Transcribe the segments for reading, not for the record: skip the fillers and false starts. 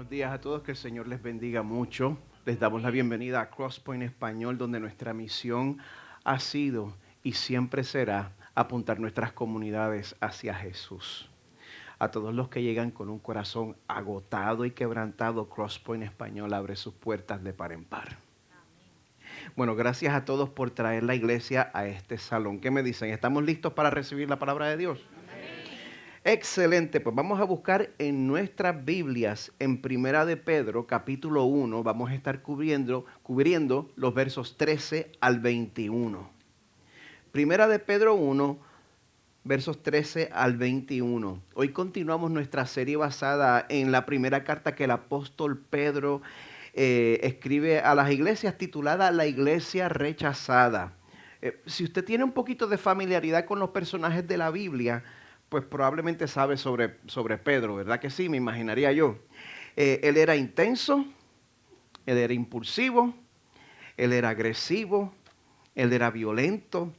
Buenos días a todos, que el Señor les bendiga mucho. Les damos la bienvenida a Crosspoint Español, donde nuestra misión ha sido y siempre será apuntar nuestras comunidades hacia Jesús. A todos los que llegan con un corazón agotado y quebrantado, Crosspoint Español abre sus puertas de par en par. Bueno, gracias a todos por traer la iglesia a este salón. ¿Qué me dicen? ¿Estamos listos para recibir la palabra de Dios? Excelente, pues vamos a buscar en nuestras Biblias, en Primera de Pedro, capítulo 1, vamos a estar cubriendo los versos 13 al 21. Primera de Pedro 1, versos 13 al 21. Hoy continuamos nuestra serie basada en la primera carta que el apóstol Pedro escribe a las iglesias, titulada La Iglesia Rechazada. Si usted tiene un poquito de familiaridad con los personajes de la Biblia, pues probablemente sabe sobre Pedro, ¿verdad que sí? Me imaginaría yo. Él era intenso, él era impulsivo, él era agresivo, él era violento,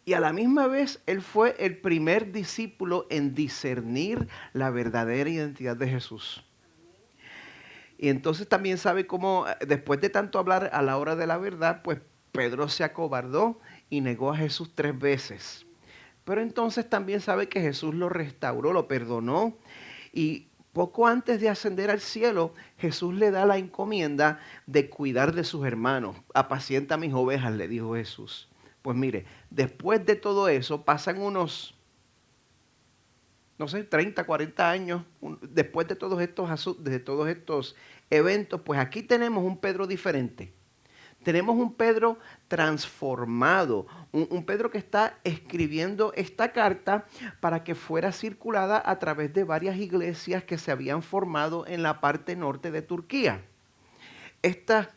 y a la misma vez él fue el primer discípulo en discernir la verdadera identidad de Jesús. Y entonces también sabe cómo, después de tanto hablar a la hora de la verdad, pues Pedro se acobardó y negó a Jesús 3 veces. Pero entonces también sabe que Jesús lo restauró, lo perdonó, y poco antes de ascender al cielo, Jesús le da la encomienda de cuidar de sus hermanos. Apacienta mis ovejas, le dijo Jesús. Pues mire, después de todo eso, pasan unos, no sé, 30, 40 años, después de todos estos eventos, pues aquí tenemos un Pedro diferente. Tenemos un Pedro transformado, un Pedro que está escribiendo esta carta para que fuera circulada a través de varias iglesias que se habían formado en la parte norte de Turquía. Estas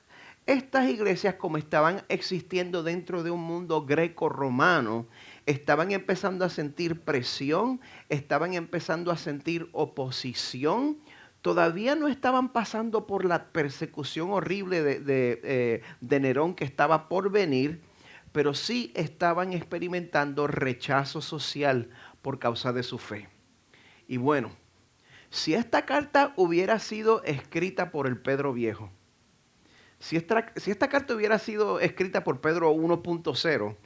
iglesias, como estaban existiendo dentro de un mundo greco-romano, estaban empezando a sentir presión, estaban empezando a sentir oposición. Todavía no estaban pasando por la persecución horrible de Nerón que estaba por venir, pero sí estaban experimentando rechazo social por causa de su fe. Y bueno, si esta carta hubiera sido escrita por el Pedro Viejo, si esta carta hubiera sido escrita por Pedro 1.0,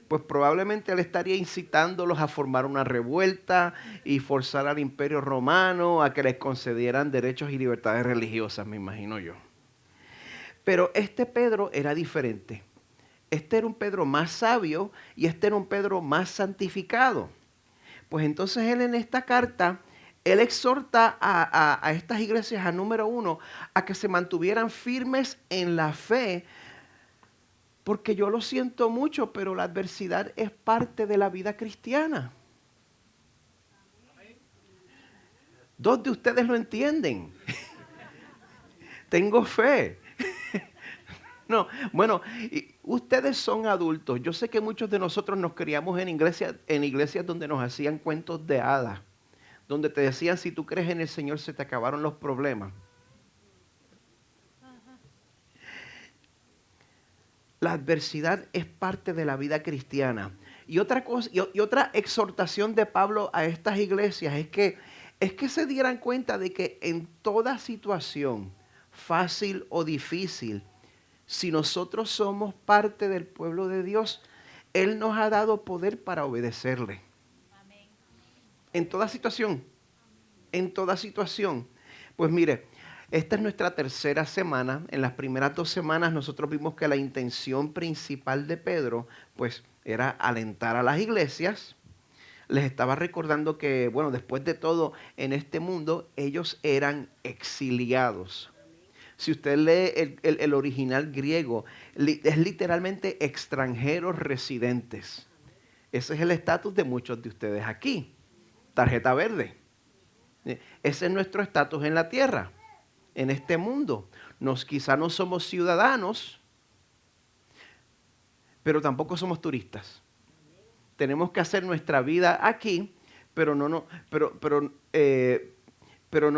pues probablemente él estaría incitándolos a formar una revuelta y forzar al Imperio Romano a que les concedieran derechos y libertades religiosas, me imagino yo. Pero este Pedro era diferente. Este era un Pedro más sabio y este era un Pedro más santificado. Pues entonces él en esta carta, él exhorta a estas iglesias, a número uno, a que se mantuvieran firmes en la fe, porque yo lo siento mucho, pero la adversidad es parte de la vida cristiana. Dos de ustedes lo entienden. Tengo fe. No, bueno, ustedes son adultos. Yo sé que muchos de nosotros nos criamos en iglesias donde nos hacían cuentos de hadas, donde te decían, si tú crees en el Señor se te acabaron los problemas. La adversidad es parte de la vida cristiana. Y otra cosa, y otra exhortación de Pablo a estas iglesias es que se dieran cuenta de que en toda situación, fácil o difícil, si nosotros somos parte del pueblo de Dios, Él nos ha dado poder para obedecerle. Amén. En toda situación, en toda situación. Pues mire, esta es nuestra tercera semana. En las primeras 2 semanas nosotros vimos que la intención principal de Pedro, pues, era alentar a las iglesias. Les estaba recordando que, bueno, después de todo, en este mundo, ellos eran exiliados. Si usted lee el original griego, es literalmente extranjeros residentes. Ese es el estatus de muchos de ustedes aquí. Tarjeta verde. Ese es nuestro estatus en la tierra, en este mundo. Quizá no somos ciudadanos, pero tampoco somos turistas. Tenemos que hacer nuestra vida aquí, pero no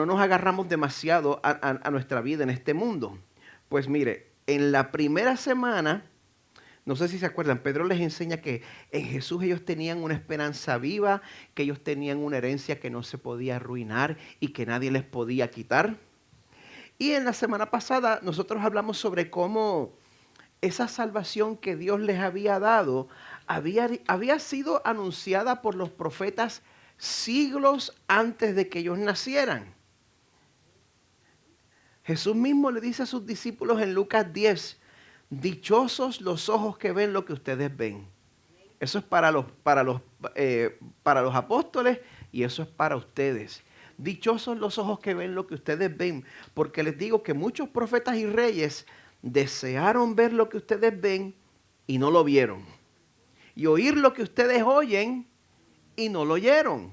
nos agarramos demasiado a nuestra vida en este mundo. Pues mire, en la primera semana No sé si se acuerdan, Pedro les enseña que en Jesús ellos tenían una esperanza viva, que ellos tenían una herencia que no se podía arruinar y que nadie les podía quitar. Y en la semana pasada nosotros hablamos sobre cómo esa salvación que Dios les había dado había sido anunciada por los profetas siglos antes de que ellos nacieran. Jesús mismo le dice a sus discípulos en Lucas 10, dichosos los ojos que ven lo que ustedes ven. Eso es para los apóstoles y eso es para ustedes. Dichosos los ojos que ven lo que ustedes ven, porque les digo que muchos profetas y reyes desearon ver lo que ustedes ven y no lo vieron. Y oír lo que ustedes oyen y no lo oyeron.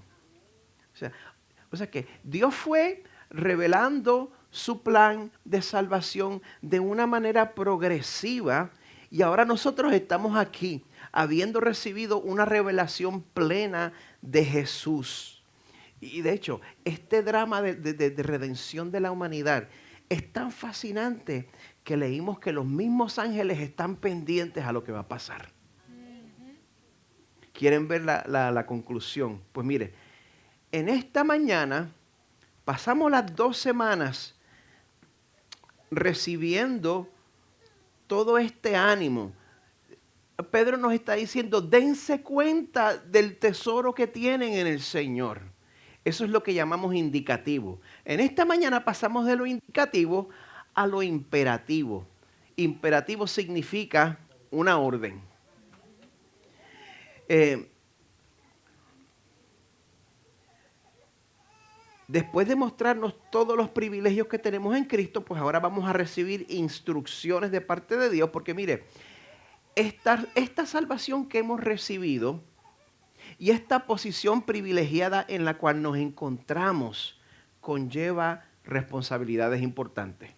O sea que Dios fue revelando su plan de salvación de una manera progresiva y ahora nosotros estamos aquí habiendo recibido una revelación plena de Jesús. Y de hecho, este drama de redención de la humanidad es tan fascinante que leímos que los mismos ángeles están pendientes a lo que va a pasar. ¿Quieren ver la conclusión? Pues mire, en esta mañana pasamos las 2 semanas recibiendo todo este ánimo. Pedro nos está diciendo, dense cuenta del tesoro que tienen en el Señor. Eso es lo que llamamos indicativo. En esta mañana pasamos de lo indicativo a lo imperativo. Imperativo significa una orden. Después de mostrarnos todos los privilegios que tenemos en Cristo, pues ahora vamos a recibir instrucciones de parte de Dios, porque mire, esta salvación que hemos recibido y esta posición privilegiada en la cual nos encontramos conlleva responsabilidades importantes.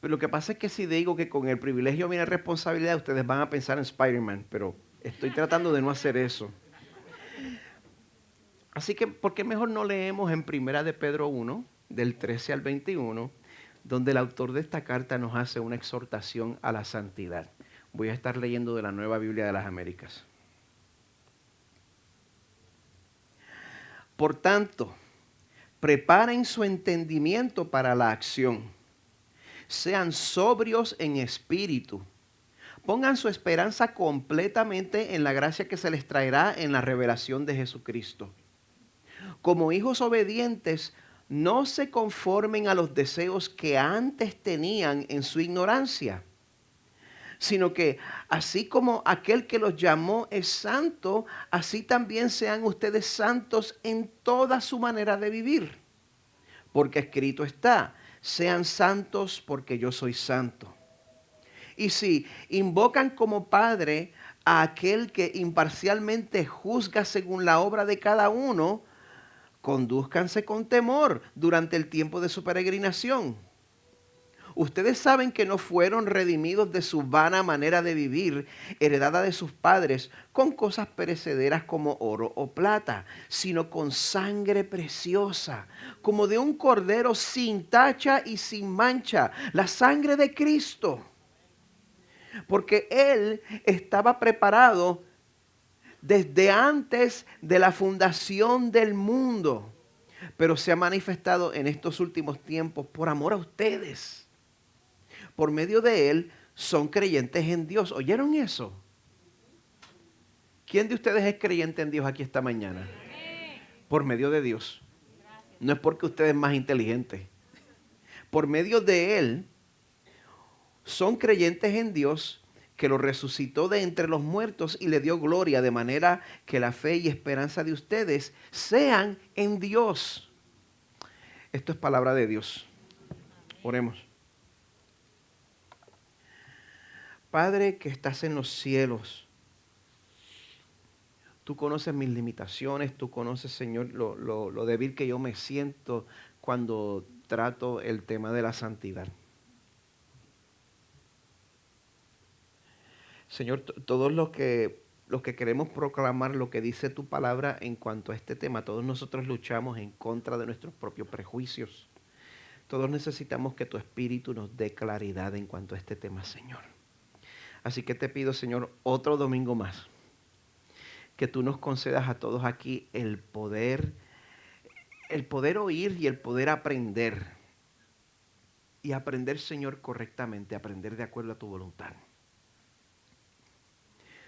Pero lo que pasa es que si digo que con el privilegio viene responsabilidad, ustedes van a pensar en Spider-Man, pero estoy tratando de no hacer eso. Así que, ¿por qué mejor no leemos en Primera de Pedro 1, del 13 al 21, donde el autor de esta carta nos hace una exhortación a la santidad? Voy a estar leyendo de la Nueva Biblia de las Américas. Por tanto, preparen su entendimiento para la acción. Sean sobrios en espíritu. Pongan su esperanza completamente en la gracia que se les traerá en la revelación de Jesucristo. Como hijos obedientes, no se conformen a los deseos que antes tenían en su ignorancia, sino que así como aquel que los llamó es santo, así también sean ustedes santos en toda su manera de vivir. Porque escrito está, sean santos porque yo soy santo. Y si invocan como Padre a aquel que imparcialmente juzga según la obra de cada uno, condúzcanse con temor durante el tiempo de su peregrinación. Ustedes saben que no fueron redimidos de su vana manera de vivir, heredada de sus padres, con cosas perecederas como oro o plata, sino con sangre preciosa, como de un cordero sin tacha y sin mancha, la sangre de Cristo. Porque Él estaba preparado desde antes de la fundación del mundo, pero se ha manifestado en estos últimos tiempos por amor a ustedes. Por medio de Él son creyentes en Dios. ¿Oyeron eso? ¿Quién de ustedes es creyente en Dios aquí esta mañana? Por medio de Dios. No es porque usted es más inteligente. Por medio de Él son creyentes en Dios, que lo resucitó de entre los muertos y le dio gloria, de manera que la fe y esperanza de ustedes sean en Dios. Esto es palabra de Dios. Oremos. Padre que estás en los cielos, tú conoces mis limitaciones, tú conoces, Señor, lo débil que yo me siento cuando trato el tema de la santidad. Señor, todos los que queremos proclamar lo que dice tu palabra en cuanto a este tema, todos nosotros luchamos en contra de nuestros propios prejuicios. Todos necesitamos que tu Espíritu nos dé claridad en cuanto a este tema, Señor. Así que te pido, Señor, otro domingo más, que tú nos concedas a todos aquí el poder oír y el poder aprender. Y aprender, Señor, correctamente, aprender de acuerdo a tu voluntad.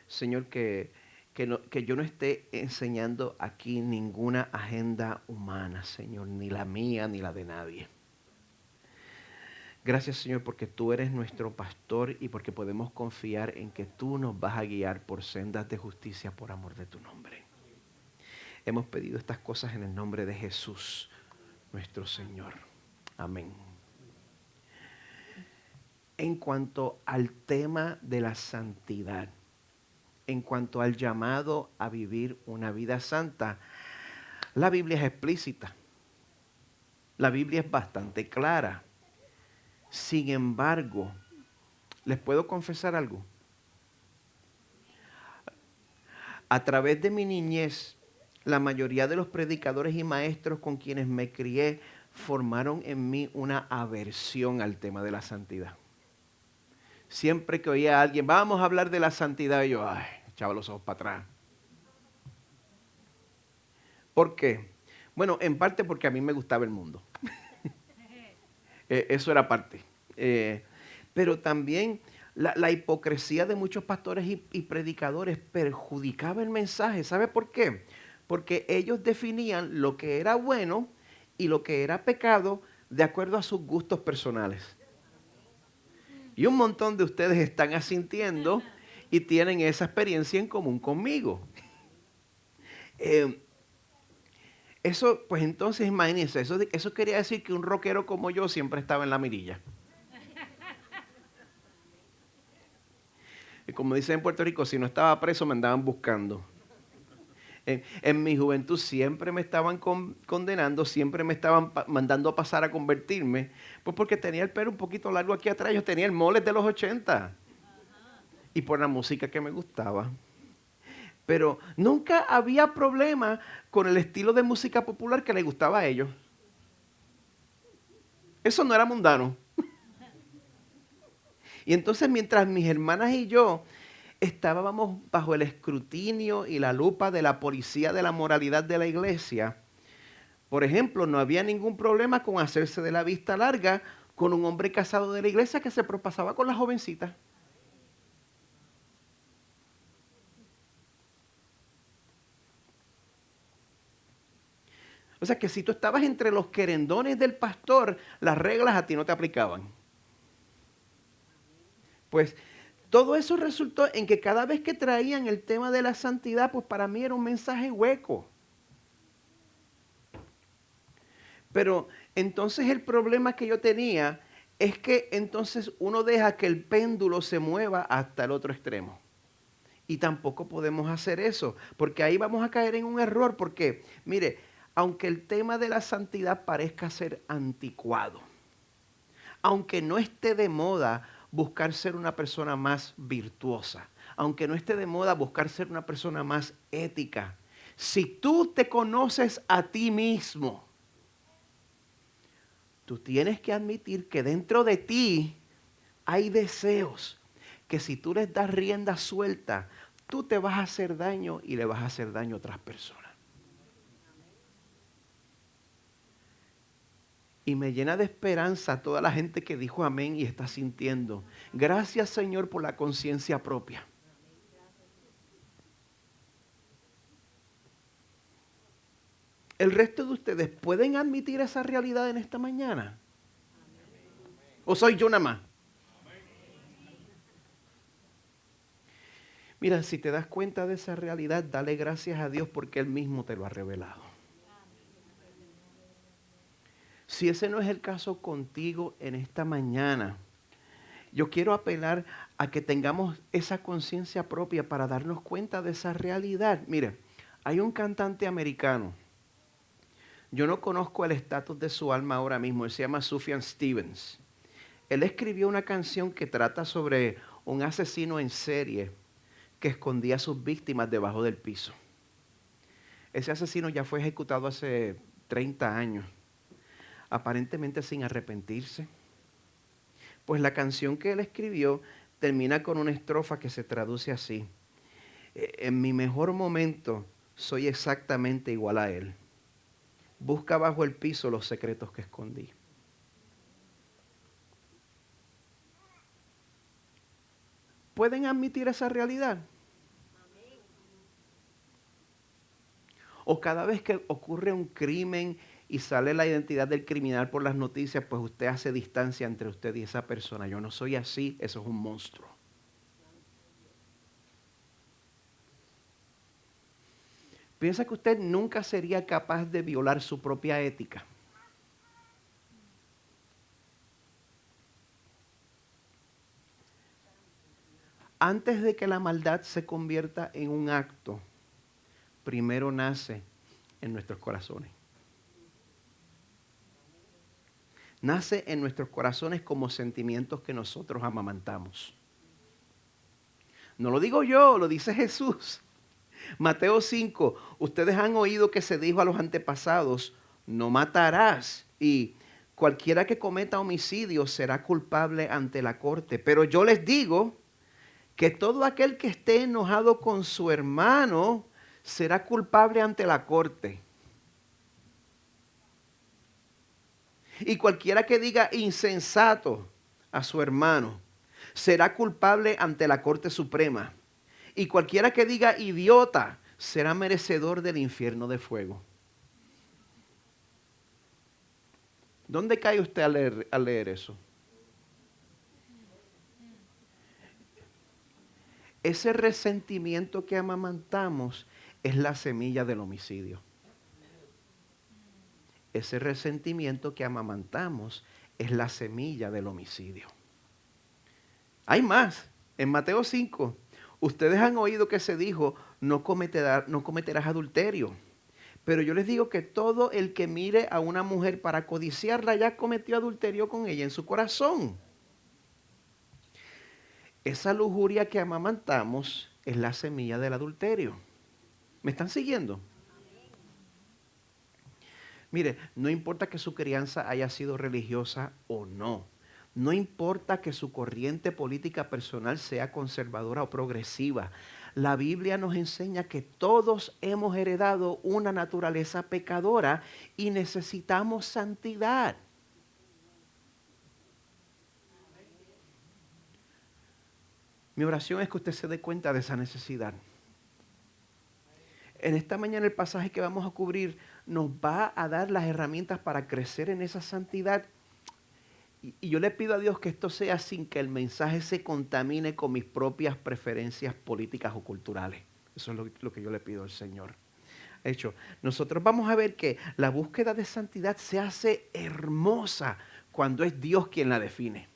Señor, que yo no esté enseñando aquí ninguna agenda humana, Señor, ni la mía ni la de nadie. Gracias, Señor, porque tú eres nuestro pastor y porque podemos confiar en que tú nos vas a guiar por sendas de justicia por amor de tu nombre. Hemos pedido estas cosas en el nombre de Jesús, nuestro Señor. Amén. En cuanto al tema de la santidad, en cuanto al llamado a vivir una vida santa, la Biblia es explícita. La Biblia es bastante clara. Sin embargo, ¿les puedo confesar algo? A través de mi niñez, la mayoría de los predicadores y maestros con quienes me crié formaron en mí una aversión al tema de la santidad. Siempre que oía a alguien, vamos a hablar de la santidad, yo, echaba los ojos para atrás. ¿Por qué? Bueno, en parte porque a mí me gustaba el mundo. Eso era parte. Pero también la hipocresía de muchos pastores y predicadores perjudicaba el mensaje. ¿Sabe por qué? Porque ellos definían lo que era bueno y lo que era pecado de acuerdo a sus gustos personales. Y un montón de ustedes están asintiendo y tienen esa experiencia en común conmigo. Eso, pues entonces imagínense, eso quería decir que un rockero como yo siempre estaba en la mirilla. Y como dicen en Puerto Rico, si no estaba preso me andaban buscando. En mi juventud siempre me estaban condenando, siempre me estaban mandando a pasar a convertirme, pues porque tenía el pelo un poquito largo aquí atrás, yo tenía el mole de los 80 y por la música que me gustaba. Pero nunca había problema con el estilo de música popular que le gustaba a ellos. Eso no era mundano. Y entonces mientras mis hermanas y yo estábamos bajo el escrutinio y la lupa de la policía de la moralidad de la iglesia, por ejemplo, no había ningún problema con hacerse de la vista larga con un hombre casado de la iglesia que se propasaba con las jovencitas. O sea que si tú estabas entre los querendones del pastor, las reglas a ti no te aplicaban. Pues todo eso resultó en que cada vez que traían el tema de la santidad, pues para mí era un mensaje hueco. Pero entonces el problema que yo tenía es que entonces uno deja que el péndulo se mueva hasta el otro extremo. Y tampoco podemos hacer eso, porque ahí vamos a caer en un error, porque, mire, aunque el tema de la santidad parezca ser anticuado, aunque no esté de moda buscar ser una persona más virtuosa, aunque no esté de moda buscar ser una persona más ética, si tú te conoces a ti mismo, tú tienes que admitir que dentro de ti hay deseos que si tú les das rienda suelta, tú te vas a hacer daño y le vas a hacer daño a otras personas. Y me llena de esperanza toda la gente que dijo amén y está sintiendo. Gracias, Señor, por la conciencia propia. ¿El resto de ustedes pueden admitir esa realidad en esta mañana? ¿O soy yo nada más? Mira, si te das cuenta de esa realidad, dale gracias a Dios porque Él mismo te lo ha revelado. Si ese no es el caso contigo en esta mañana, yo quiero apelar a que tengamos esa conciencia propia para darnos cuenta de esa realidad. Mire, hay un cantante americano. Yo no conozco el estatus de su alma ahora mismo. Él se llama Sufjan Stevens. Él escribió una canción que trata sobre un asesino en serie que escondía a sus víctimas debajo del piso. Ese asesino ya fue ejecutado hace 30 años, aparentemente sin arrepentirse. Pues la canción que él escribió termina con una estrofa que se traduce así: en mi mejor momento soy exactamente igual a él. Busca bajo el piso los secretos que escondí. ¿Pueden admitir esa realidad? O cada vez que ocurre un crimen y sale la identidad del criminal por las noticias, pues usted hace distancia entre usted y esa persona. Yo no soy así, eso es un monstruo. ¿Piensa que usted nunca sería capaz de violar su propia ética? Antes de que la maldad se convierta en un acto, primero nace en nuestros corazones. Nace en nuestros corazones como sentimientos que nosotros amamantamos. No lo digo yo, lo dice Jesús. Mateo 5, ustedes han oído que se dijo a los antepasados: no matarás, y cualquiera que cometa homicidio será culpable ante la corte. Pero yo les digo que todo aquel que esté enojado con su hermano será culpable ante la corte. Y cualquiera que diga insensato a su hermano será culpable ante la Corte Suprema. Y cualquiera que diga idiota será merecedor del infierno de fuego. ¿Dónde cae usted al leer eso? Ese resentimiento que amamantamos es la semilla del homicidio. Ese resentimiento que amamantamos es la semilla del homicidio. Hay más. En Mateo 5, ustedes han oído que se dijo: no cometerás adulterio. Pero yo les digo que todo el que mire a una mujer para codiciarla ya cometió adulterio con ella en su corazón. Esa lujuria que amamantamos es la semilla del adulterio. ¿Me están siguiendo? Mire, no importa que su crianza haya sido religiosa o no. No importa que su corriente política personal sea conservadora o progresiva. La Biblia nos enseña que todos hemos heredado una naturaleza pecadora y necesitamos santidad. Mi oración es que usted se dé cuenta de esa necesidad. En esta mañana el pasaje que vamos a cubrir nos va a dar las herramientas para crecer en esa santidad. Y yo le pido a Dios que esto sea sin que el mensaje se contamine con mis propias preferencias políticas o culturales. Eso es lo que yo le pido al Señor. De hecho, nosotros vamos a ver que la búsqueda de santidad se hace hermosa cuando es Dios quien la define.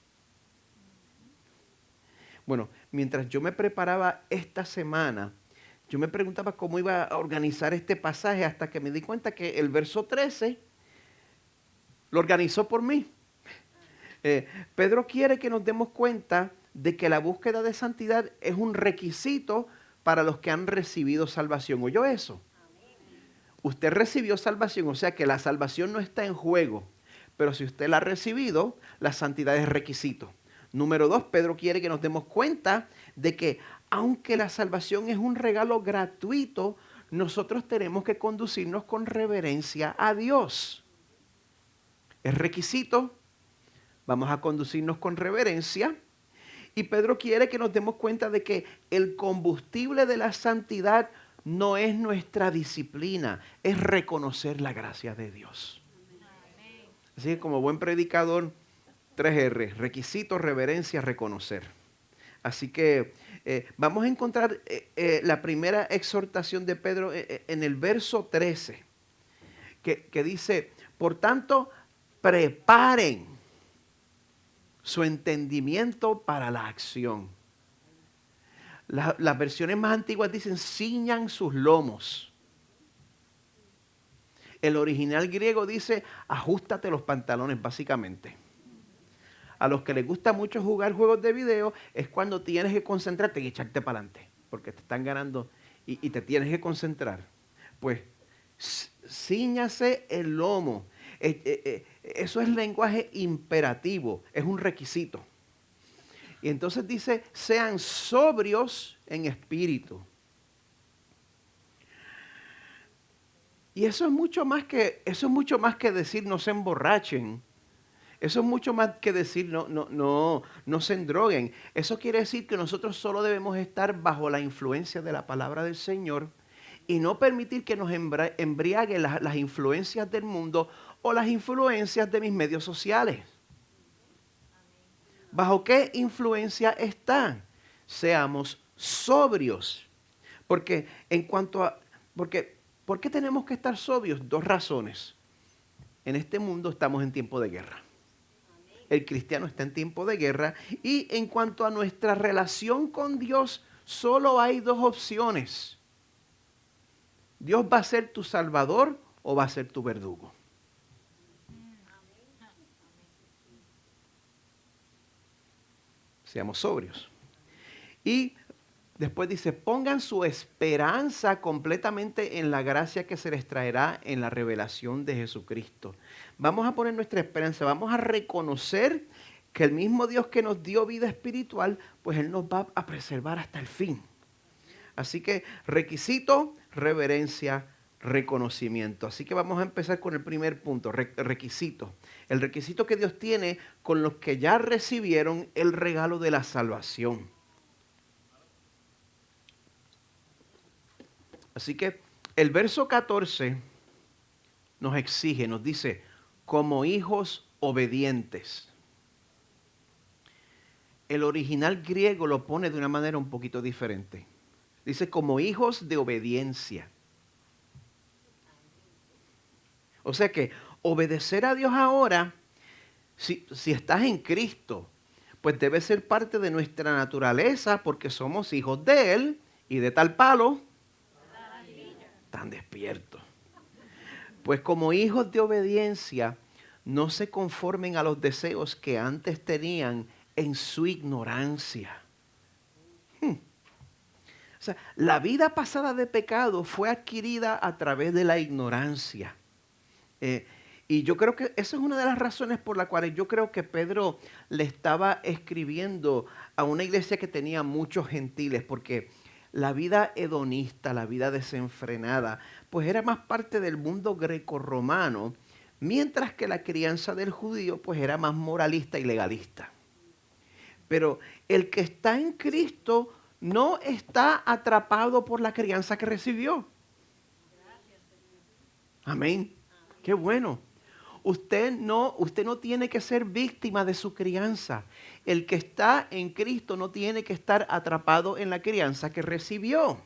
Bueno, mientras yo me preparaba esta semana, yo me preguntaba cómo iba a organizar este pasaje hasta que me di cuenta que el verso 13 lo organizó por mí. Pedro quiere que nos demos cuenta de que la búsqueda de santidad es un requisito para los que han recibido salvación. ¿Oyó eso? Usted recibió salvación, o sea que la salvación no está en juego. Pero si usted la ha recibido, la santidad es requisito. Número 2, Pedro quiere que nos demos cuenta de que aunque la salvación es un regalo gratuito, nosotros tenemos que conducirnos con reverencia a Dios. Es requisito. Vamos a conducirnos con reverencia. Y Pedro quiere que nos demos cuenta de que el combustible de la santidad no es nuestra disciplina, es reconocer la gracia de Dios. Así que como buen predicador, 3R, requisito, reverencia, reconocer. Así que vamos a encontrar la primera exhortación de Pedro en el verso 13, que dice: por tanto, preparen su entendimiento para la acción. Las versiones más antiguas dicen: ciñan sus lomos. El original griego dice: ajustate los pantalones, básicamente. A los que les gusta mucho jugar juegos de video es cuando tienes que concentrarte y echarte para adelante, porque te están ganando y te tienes que concentrar. Pues cíñase el lomo. Eso es lenguaje imperativo, es un requisito. Y entonces dice, sean sobrios en espíritu. Y eso es mucho más que decir no se emborrachen. Eso es mucho más que decir no se endroguen. Eso quiere decir que nosotros solo debemos estar bajo la influencia de la palabra del Señor y no permitir que nos embriaguen las influencias del mundo o las influencias de mis medios sociales. ¿Bajo qué influencia están? Seamos sobrios. Porque ¿por qué tenemos que estar sobrios? Dos razones. En este mundo estamos en tiempo de guerra. El cristiano está en tiempo de guerra. Y en cuanto a nuestra relación con Dios, solo hay dos opciones. ¿Dios va a ser tu salvador o va a ser tu verdugo? Seamos sobrios. Y después dice, pongan su esperanza completamente en la gracia que se les traerá en la revelación de Jesucristo. Vamos a poner nuestra esperanza, vamos a reconocer que el mismo Dios que nos dio vida espiritual, pues Él nos va a preservar hasta el fin. Así que requisito, reverencia, reconocimiento. Así que vamos a empezar con el primer punto, requisito. El requisito que Dios tiene con los que ya recibieron el regalo de la salvación. Así que el verso 14 nos exige, nos dice, como hijos obedientes. El original griego lo pone de una manera un poquito diferente. Dice, como hijos de obediencia. O sea que obedecer a Dios ahora, si estás en Cristo, pues debe ser parte de nuestra naturaleza porque somos hijos de Él y de tal palo tan despiertos. Pues como hijos de obediencia, no se conformen a los deseos que antes tenían en su ignorancia. O sea, la vida pasada de pecado fue adquirida a través de la ignorancia. Y yo creo que esa es una de las razones por las cuales yo creo que Pedro le estaba escribiendo a una iglesia que tenía muchos gentiles, porque la vida hedonista, la vida desenfrenada, pues era más parte del mundo grecorromano, mientras que la crianza del judío pues era más moralista y legalista. Pero el que está en Cristo no está atrapado por la crianza que recibió. Amén. Qué bueno. Usted no tiene que ser víctima de su crianza. El que está en Cristo no tiene que estar atrapado en la crianza que recibió.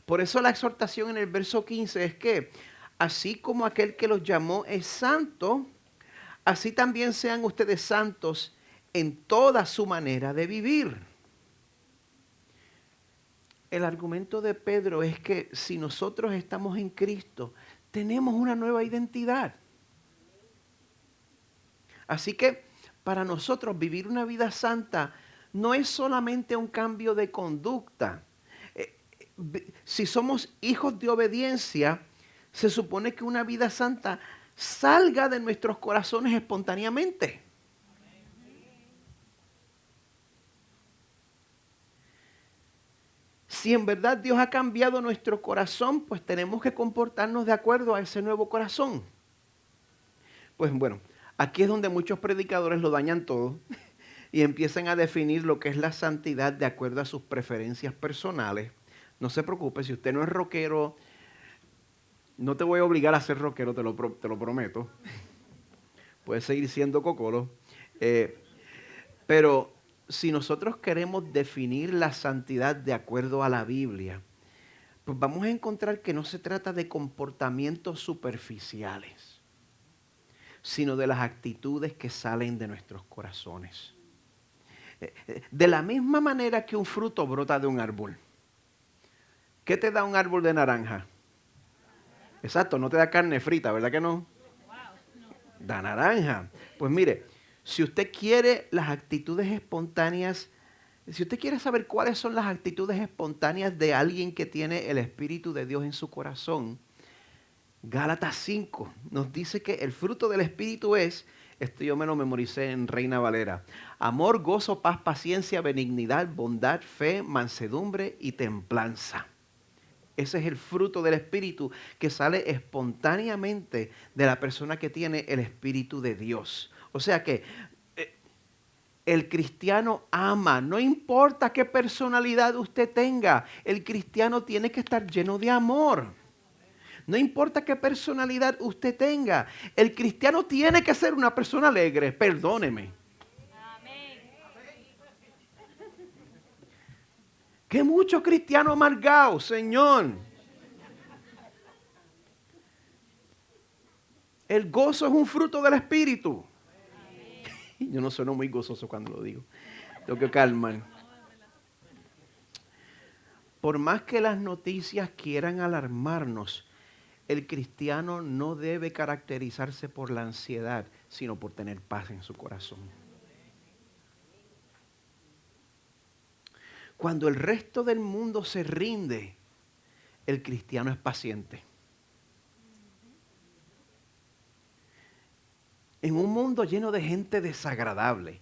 Por eso la exhortación en el verso 15 es que, así como aquel que los llamó es santo, así también sean ustedes santos en toda su manera de vivir. El argumento de Pedro es que si nosotros estamos en Cristo, tenemos una nueva identidad. Así que para nosotros vivir una vida santa no es solamente un cambio de conducta. Si somos hijos de obediencia, se supone que una vida santa salga de nuestros corazones espontáneamente. Si en verdad Dios ha cambiado nuestro corazón, pues tenemos que comportarnos de acuerdo a ese nuevo corazón. Pues bueno, aquí es donde muchos predicadores lo dañan todo y empiezan a definir lo que es la santidad de acuerdo a sus preferencias personales. No se preocupe, si usted no es rockero, no te voy a obligar a ser rockero, te lo prometo. Puedes seguir siendo cocolo. Pero si nosotros queremos definir la santidad de acuerdo a la Biblia, pues vamos a encontrar que no se trata de comportamientos superficiales, sino de las actitudes que salen de nuestros corazones. De la misma manera que un fruto brota de un árbol. ¿Qué te da un árbol de naranja? Exacto, no te da carne frita, ¿verdad que no? Da naranja. Pues mire, si usted quiere las actitudes espontáneas, si usted quiere saber cuáles son las actitudes espontáneas de alguien que tiene el Espíritu de Dios en su corazón, Gálatas 5 nos dice que el fruto del Espíritu es Esto yo me lo memoricé en Reina Valera. Amor, gozo, paz, paciencia, benignidad, bondad, fe, mansedumbre y templanza. Ese es el fruto del Espíritu que sale espontáneamente de la persona que tiene el Espíritu de Dios. O sea que el cristiano ama, no importa qué personalidad usted tenga, el cristiano tiene que estar lleno de amor. No importa qué personalidad usted tenga, el cristiano tiene que ser una persona alegre, perdóneme. Que muchos cristianos amargados, Señor. El gozo es un fruto del Espíritu. Yo no sueno muy gozoso cuando lo digo. Tengo que calmar. Por más que las noticias quieran alarmarnos, el cristiano no debe caracterizarse por la ansiedad, sino por tener paz en su corazón. Cuando el resto del mundo se rinde, el cristiano es paciente. En un mundo lleno de gente desagradable,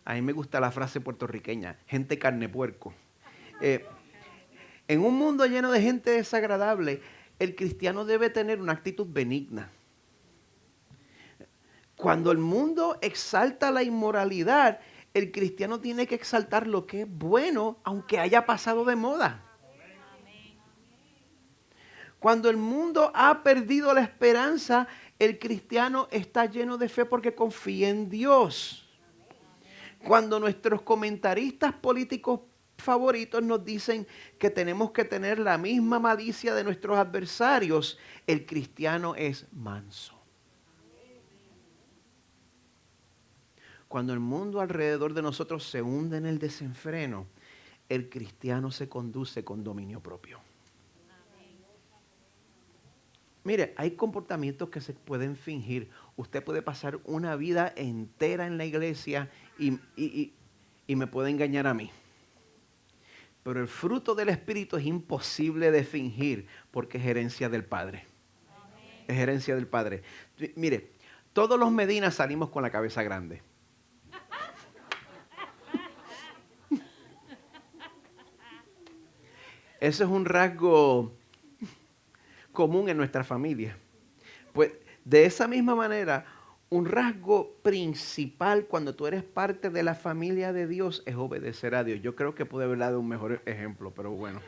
a mí me gusta la frase puertorriqueña, gente carne puerco. En un mundo lleno de gente desagradable, el cristiano debe tener una actitud benigna. Cuando el mundo exalta la inmoralidad, el cristiano tiene que exaltar lo que es bueno, aunque haya pasado de moda. Cuando el mundo ha perdido la esperanza, el cristiano está lleno de fe porque confía en Dios. Cuando nuestros comentaristas políticos favoritos nos dicen que tenemos que tener la misma malicia de nuestros adversarios, el cristiano es manso. Cuando el mundo alrededor de nosotros se hunde en el desenfreno, el cristiano se conduce con dominio propio. Mire, hay comportamientos que se pueden fingir. Usted puede pasar una vida entera en la iglesia y me puede engañar a mí. Pero el fruto del Espíritu es imposible de fingir porque es herencia del Padre. Es herencia del Padre. Mire, todos los Medina salimos con la cabeza grande. Ese es un rasgo común en nuestra familia. Pues de esa misma manera, un rasgo principal cuando tú eres parte de la familia de Dios es obedecer a Dios. Yo creo que pude haber dado un mejor ejemplo, pero bueno.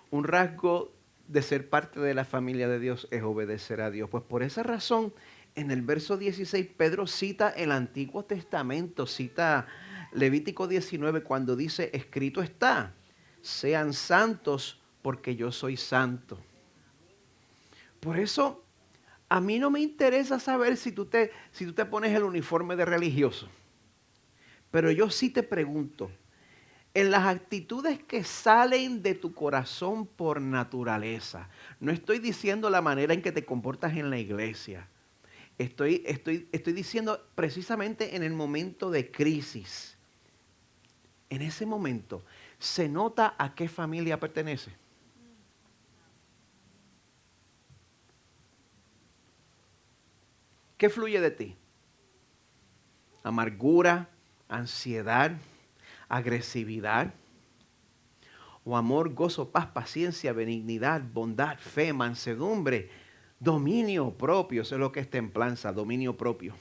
Un rasgo de ser parte de la familia de Dios es obedecer a Dios. Pues por esa razón, en el verso 16, Pedro cita el Antiguo Testamento, cita Levítico 19, cuando dice, escrito está, sean santos porque yo soy santo. Por eso, a mí no me interesa saber si tú te pones el uniforme de religioso. Pero yo sí te pregunto, en las actitudes que salen de tu corazón por naturaleza, no estoy diciendo la manera en que te comportas en la iglesia. Estoy diciendo precisamente en el momento de crisis. En ese momento, ¿se nota a qué familia pertenece? ¿Qué fluye de ti? Amargura, ansiedad, agresividad, o amor, gozo, paz, paciencia, benignidad, bondad, fe, mansedumbre, dominio propio. Eso es lo que es templanza, dominio propio.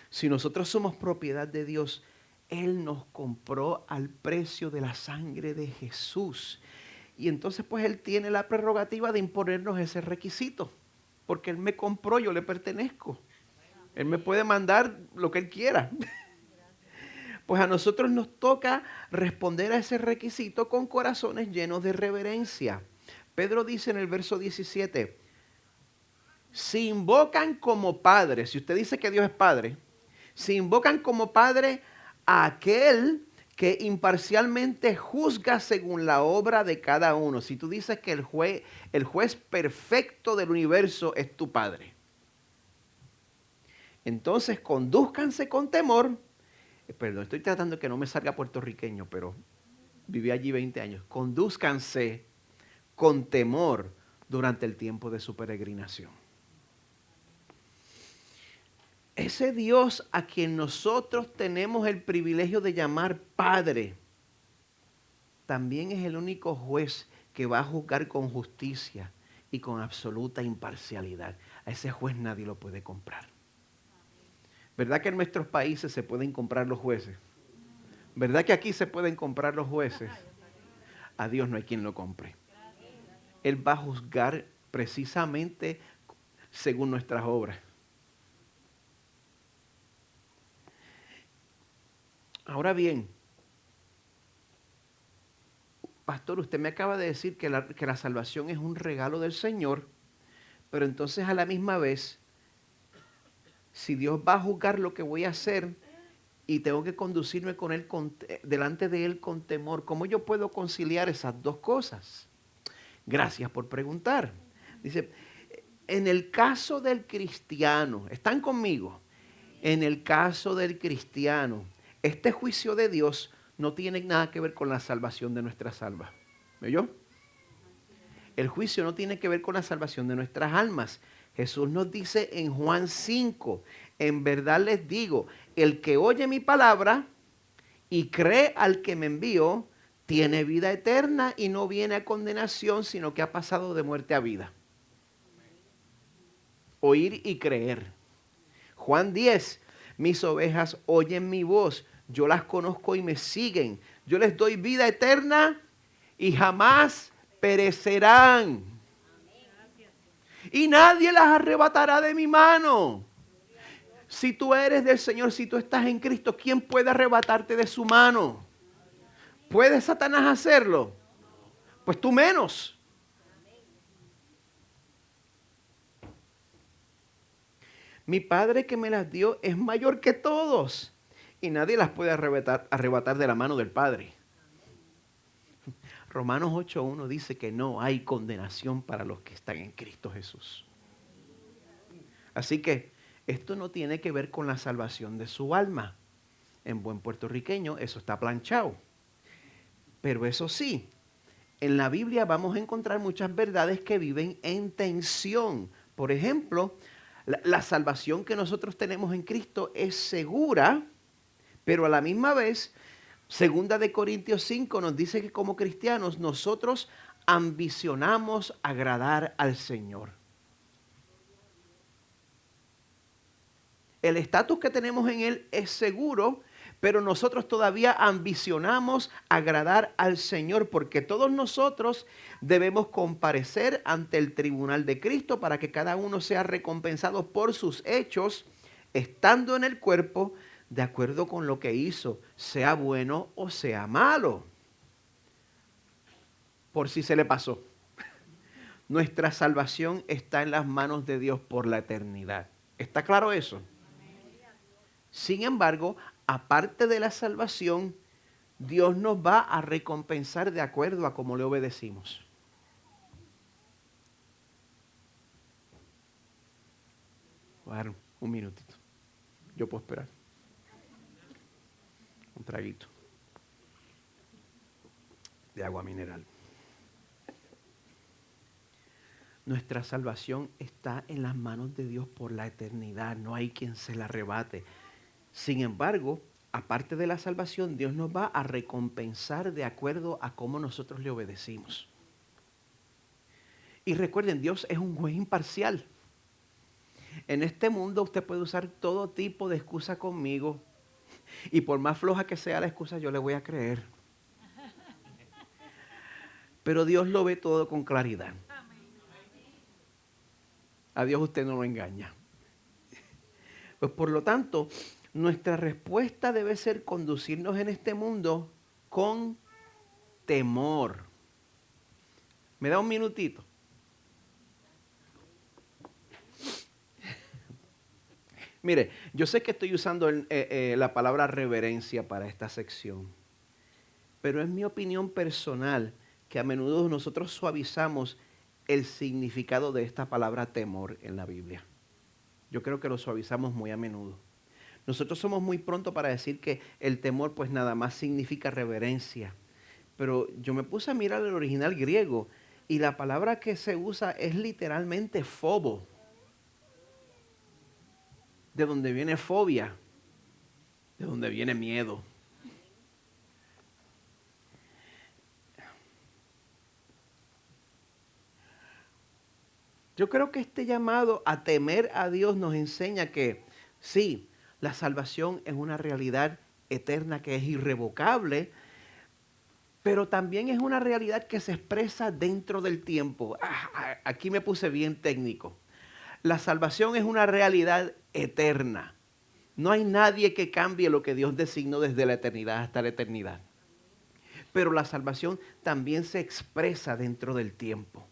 Si nosotros somos propiedad de Dios, Él nos compró al precio de la sangre de Jesús. Y entonces pues Él tiene la prerrogativa de imponernos ese requisito. Porque Él me compró, yo le pertenezco. Él me puede mandar lo que Él quiera. Pues a nosotros nos toca responder a ese requisito con corazones llenos de reverencia. Pedro dice en el verso 17, si invocan como Padre, si usted dice que Dios es Padre, si invocan como Padre a aquel que imparcialmente juzga según la obra de cada uno. Si tú dices que el juez perfecto del universo es tu Padre, entonces condúzcanse con temor. Perdón, estoy tratando de que no me salga puertorriqueño, pero viví allí 20 años. Condúzcanse con temor durante el tiempo de su peregrinación. Ese Dios a quien nosotros tenemos el privilegio de llamar Padre, también es el único juez que va a juzgar con justicia y con absoluta imparcialidad. A ese juez nadie lo puede comprar. ¿Verdad que en nuestros países se pueden comprar los jueces? ¿Verdad que aquí se pueden comprar los jueces? A Dios no hay quien lo compre. Él va a juzgar precisamente según nuestras obras. Ahora bien, pastor, usted me acaba de decir que la salvación es un regalo del Señor, pero entonces a la misma vez, si Dios va a juzgar lo que voy a hacer y tengo que conducirme con él delante de Él con temor, ¿cómo yo puedo conciliar esas dos cosas? Gracias por preguntar. Dice, en el caso del cristiano, ¿están conmigo? En el caso del cristiano, este juicio de Dios no tiene nada que ver con la salvación de nuestras almas. ¿Me oyó? El juicio no tiene que ver con la salvación de nuestras almas. Jesús nos dice en Juan 5, en verdad les digo, el que oye mi palabra y cree al que me envió, tiene vida eterna y no viene a condenación, sino que ha pasado de muerte a vida. Oír y creer. Juan 10, mis ovejas oyen mi voz, yo las conozco y me siguen. Yo les doy vida eterna y jamás perecerán. Y nadie las arrebatará de mi mano. Si tú eres del Señor, si tú estás en Cristo, ¿quién puede arrebatarte de su mano? ¿Puede Satanás hacerlo? Pues tú menos. Mi Padre que me las dio es mayor que todos y nadie las puede arrebatar de la mano del Padre. Romanos 8.1 dice que no hay condenación para los que están en Cristo Jesús. Así que esto no tiene que ver con la salvación de su alma. En buen puertorriqueño eso está planchado. Pero eso sí, en la Biblia vamos a encontrar muchas verdades que viven en tensión. Por ejemplo, la salvación que nosotros tenemos en Cristo es segura, pero a la misma vez, segunda de Corintios 5 nos dice que como cristianos nosotros ambicionamos agradar al Señor. El estatus que tenemos en Él es seguro, pero nosotros todavía ambicionamos agradar al Señor, porque todos nosotros debemos comparecer ante el tribunal de Cristo para que cada uno sea recompensado por sus hechos, estando en el cuerpo, de acuerdo con lo que hizo, sea bueno o sea malo. Por si se le pasó. Nuestra salvación está en las manos de Dios por la eternidad. ¿Está claro eso? Sin embargo, aparte de la salvación, Dios nos va a recompensar de acuerdo a cómo le obedecimos. Voy a dar un minutito. Yo puedo esperar. Un traguito de agua mineral. Nuestra salvación está en las manos de Dios por la eternidad. No hay quien se la arrebate. Sin embargo, aparte de la salvación, Dios nos va a recompensar de acuerdo a cómo nosotros le obedecimos. Y recuerden, Dios es un juez imparcial. En este mundo usted puede usar todo tipo de excusa conmigo y por más floja que sea la excusa yo le voy a creer. Pero Dios lo ve todo con claridad. A Dios usted no lo engaña. Pues por lo tanto, nuestra respuesta debe ser conducirnos en este mundo con temor. ¿Me da un minutito? Mire, yo sé que estoy usando la palabra reverencia para esta sección, pero es mi opinión personal que a menudo nosotros suavizamos el significado de esta palabra temor en la Biblia. Yo creo que lo suavizamos muy a menudo. Nosotros somos muy pronto para decir que el temor pues nada más significa reverencia. Pero yo me puse a mirar el original griego y la palabra que se usa es literalmente fobo. de donde viene fobia, de donde viene miedo. Yo creo que este llamado a temer a Dios nos enseña que sí, la salvación es una realidad eterna que es irrevocable, pero también es una realidad que se expresa dentro del tiempo. Aquí me puse bien técnico. La salvación es una realidad eterna. No hay nadie que cambie lo que Dios designó desde la eternidad hasta la eternidad. Pero la salvación también se expresa dentro del tiempo.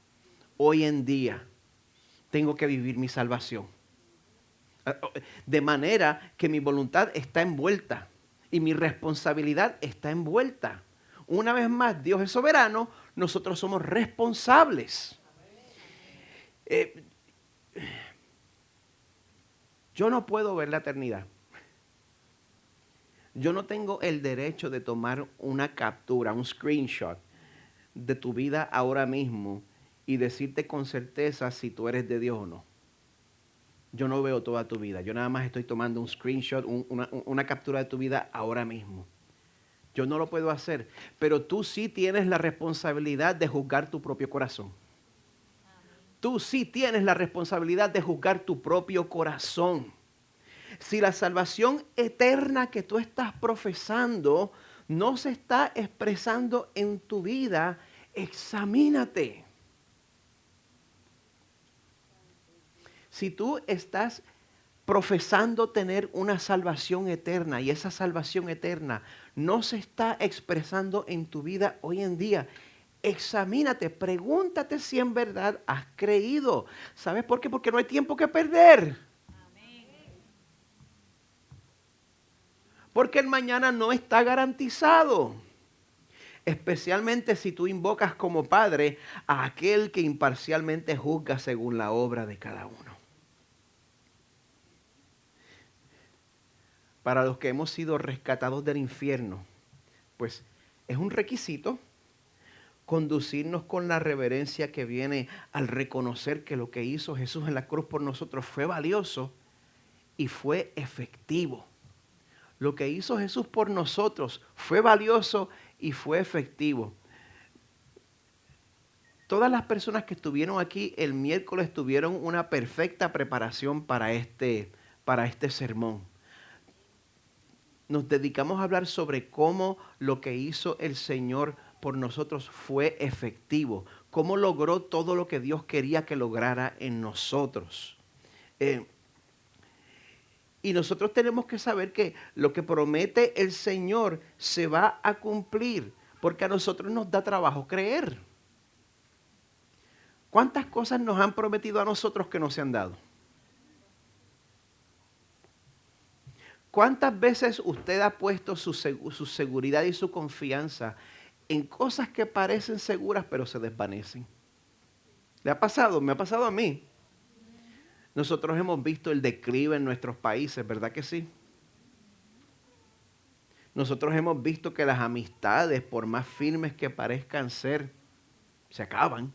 Hoy en día tengo que vivir mi salvación. De manera que mi voluntad está envuelta y mi responsabilidad está envuelta. Una vez más, Dios es soberano, nosotros somos responsables. Yo no puedo ver la eternidad. Yo no tengo el derecho de tomar una captura, un screenshot de tu vida ahora mismo y decirte con certeza si tú eres de Dios o no. Yo no veo toda tu vida. Yo nada más estoy tomando un screenshot, una captura de tu vida ahora mismo. Yo no lo puedo hacer. Pero tú sí tienes la responsabilidad de juzgar tu propio corazón. Tú sí tienes la responsabilidad de juzgar tu propio corazón. Si la salvación eterna que tú estás profesando no se está expresando en tu vida, examínate. Si tú estás profesando tener una salvación eterna y esa salvación eterna no se está expresando en tu vida hoy en día, examínate, pregúntate si en verdad has creído. ¿Sabes por qué? Porque no hay tiempo que perder. Porque el mañana no está garantizado. Especialmente si tú invocas como Padre a aquel que imparcialmente juzga según la obra de cada uno. Para los que hemos sido rescatados del infierno, pues es un requisito conducirnos con la reverencia que viene al reconocer que lo que hizo Jesús en la cruz por nosotros fue valioso y fue efectivo. Lo que hizo Jesús por nosotros fue valioso y fue efectivo. Todas las personas que estuvieron aquí el miércoles tuvieron una perfecta preparación para este sermón. Nos dedicamos a hablar sobre cómo lo que hizo el Señor por nosotros fue efectivo, cómo logró todo lo que Dios quería que lograra en nosotros. Y nosotros tenemos que saber que lo que promete el Señor se va a cumplir, porque a nosotros nos da trabajo creer. ¿Cuántas cosas nos han prometido a nosotros que no se han dado? ¿Cuántas veces usted ha puesto su seguridad y su confianza en cosas que parecen seguras pero se desvanecen? ¿Le ha pasado? Me ha pasado a mí. Nosotros hemos visto el declive en nuestros países, ¿verdad que sí? Nosotros hemos visto que las amistades, por más firmes que parezcan ser, se acaban.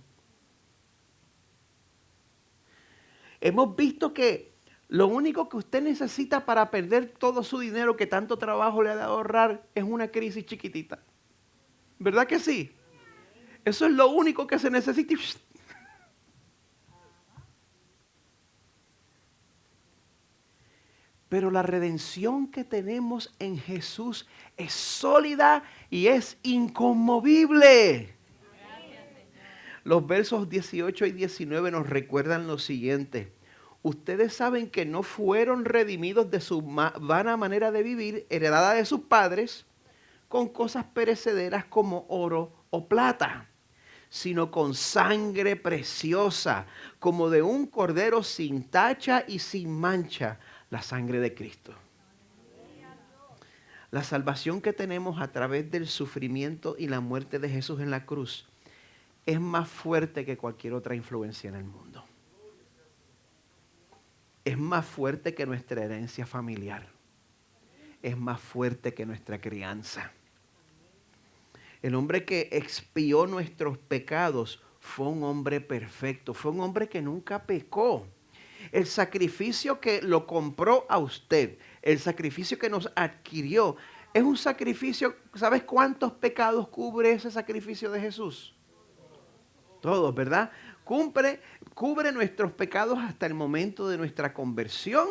Hemos visto que lo único que usted necesita para perder todo su dinero que tanto trabajo le ha dado ahorrar es una crisis chiquitita. ¿Verdad que sí? Eso es lo único que se necesita. Pero la redención que tenemos en Jesús es sólida y es inconmovible. Los versos 18 y 19 nos recuerdan lo siguiente. Ustedes saben que no fueron redimidos de su vana manera de vivir, heredada de sus padres, con cosas perecederas como oro o plata, sino con sangre preciosa, como de un cordero sin tacha y sin mancha, la sangre de Cristo. La salvación que tenemos a través del sufrimiento y la muerte de Jesús en la cruz es más fuerte que cualquier otra influencia en el mundo. Es más fuerte que nuestra herencia familiar. Es más fuerte que nuestra crianza. El hombre que expió nuestros pecados fue un hombre perfecto. Fue un hombre que nunca pecó. El sacrificio que lo compró a usted, el sacrificio que nos adquirió, es un sacrificio. ¿Sabes cuántos pecados cubre ese sacrificio de Jesús? Todos, ¿verdad? Cubre nuestros pecados hasta el momento de nuestra conversión,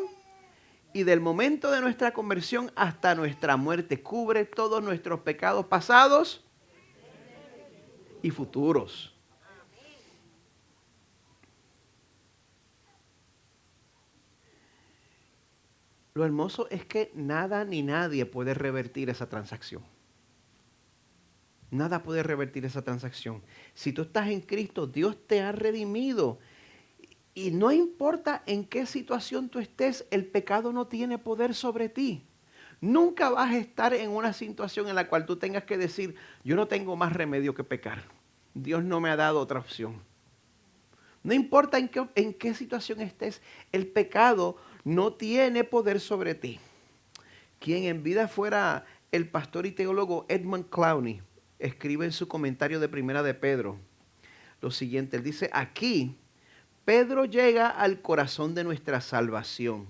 y del momento de nuestra conversión hasta nuestra muerte. Cubre todos nuestros pecados pasados y futuros. Lo hermoso es que nada ni nadie puede revertir esa transacción. Nada puede revertir esa transacción. Si tú estás en Cristo, Dios te ha redimido. Y no importa en qué situación tú estés, el pecado no tiene poder sobre ti. Nunca vas a estar en una situación en la cual tú tengas que decir, yo no tengo más remedio que pecar. Dios no me ha dado otra opción. No importa en qué situación estés, el pecado no tiene poder sobre ti. Quien en vida fuera el pastor y teólogo Edmund Clowney, escribe en su comentario de Primera de Pedro lo siguiente. Él dice, aquí Pedro llega al corazón de nuestra salvación.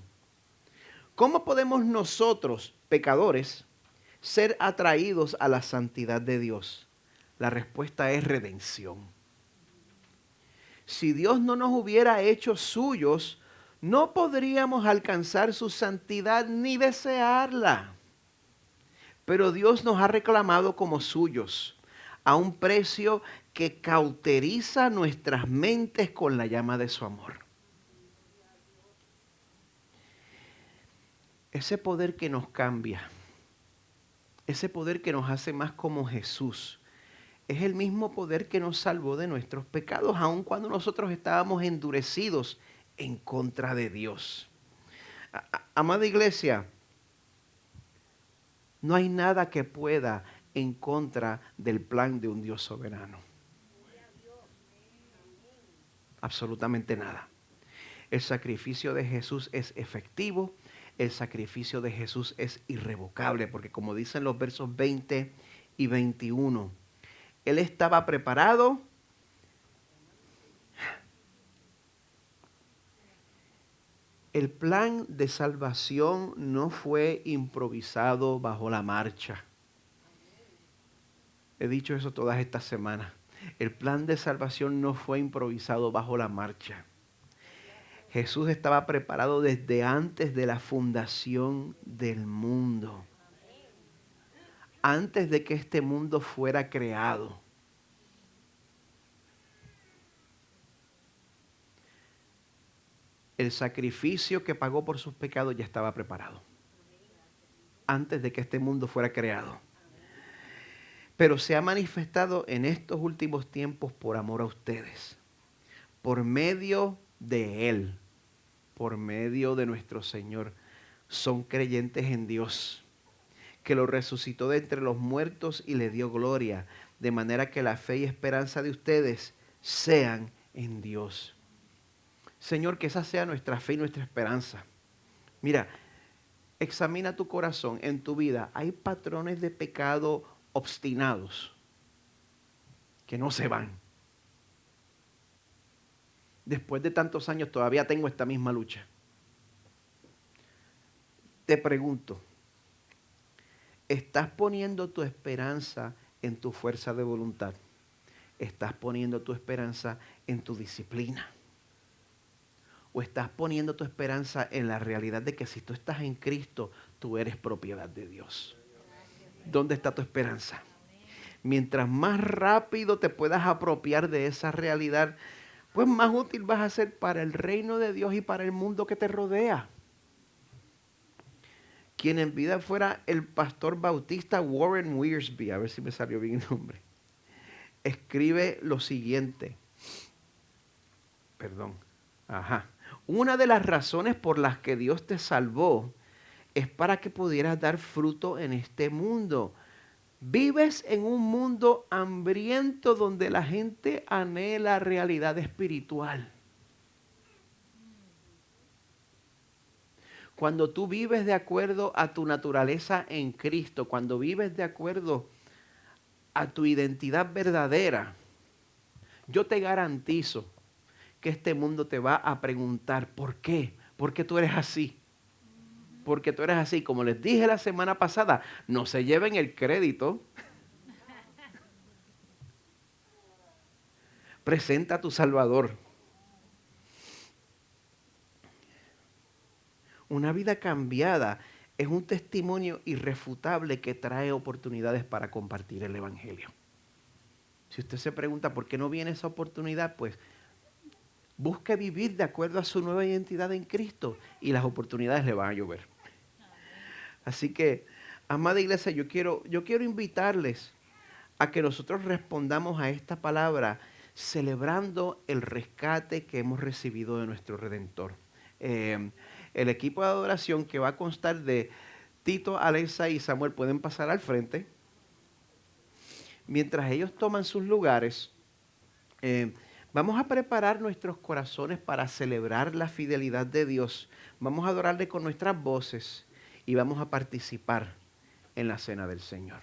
¿Cómo podemos nosotros, pecadores, ser atraídos a la santidad de Dios? La respuesta es redención. Si Dios no nos hubiera hecho suyos, no podríamos alcanzar su santidad ni desearla. Pero Dios nos ha reclamado como suyos a un precio que cauteriza nuestras mentes con la llama de su amor. Ese poder que nos cambia, ese poder que nos hace más como Jesús, es el mismo poder que nos salvó de nuestros pecados, aun cuando nosotros estábamos endurecidos en contra de Dios. Amada iglesia, no hay nada que pueda en contra del plan de un Dios soberano. Absolutamente nada. El sacrificio de Jesús es efectivo. El sacrificio de Jesús es irrevocable, porque como dicen los versos 20 y 21, Él estaba preparado. El plan de salvación no fue improvisado bajo la marcha. He dicho eso todas estas semanas. El plan de salvación no fue improvisado bajo la marcha. Jesús estaba preparado desde antes de la fundación del mundo. Antes de que este mundo fuera creado. El sacrificio que pagó por sus pecados ya estaba preparado. Antes de que este mundo fuera creado. Pero se ha manifestado en estos últimos tiempos por amor a ustedes. Por medio de Él. Por medio de nuestro Señor. Son creyentes en Dios, que lo resucitó de entre los muertos y le dio gloria, de manera que la fe y esperanza de ustedes sean en Dios. Señor, que esa sea nuestra fe y nuestra esperanza. Mira, examina tu corazón, en tu vida. ¿Hay patrones de pecado obstinados que no se van? Después de tantos años todavía tengo esta misma lucha. Te pregunto, ¿estás poniendo tu esperanza en tu fuerza de voluntad? ¿Estás poniendo tu esperanza en tu disciplina? ¿O estás poniendo tu esperanza en la realidad de que si tú estás en Cristo, tú eres propiedad de Dios? ¿Dónde está tu esperanza? Mientras más rápido te puedas apropiar de esa realidad, pues más útil vas a ser para el reino de Dios y para el mundo que te rodea. Quien en vida fuera el pastor bautista Warren Wiersbe, a ver si me salió bien el nombre, escribe lo siguiente. Una de las razones por las que Dios te salvó es para que pudieras dar fruto en este mundo. Vives en un mundo hambriento donde la gente anhela realidad espiritual. Cuando tú vives de acuerdo a tu naturaleza en Cristo, cuando vives de acuerdo a tu identidad verdadera, yo te garantizo que este mundo te va a preguntar, ¿por qué? ¿Por qué tú eres así? Porque tú eres así. Como les dije la semana pasada, no se lleven el crédito. Presenta a tu Salvador. Una vida cambiada es un testimonio irrefutable que trae oportunidades para compartir el Evangelio. Si usted se pregunta por qué no viene esa oportunidad, pues busque vivir de acuerdo a su nueva identidad en Cristo y las oportunidades le van a llover. Así que, amada iglesia, yo quiero invitarles a que nosotros respondamos a esta palabra celebrando el rescate que hemos recibido de nuestro Redentor. El equipo de adoración, que va a constar de Tito, Alexa y Samuel, pueden pasar al frente. Mientras ellos toman sus lugares, vamos a preparar nuestros corazones para celebrar la fidelidad de Dios. Vamos a adorarle con nuestras voces y vamos a participar en la cena del Señor.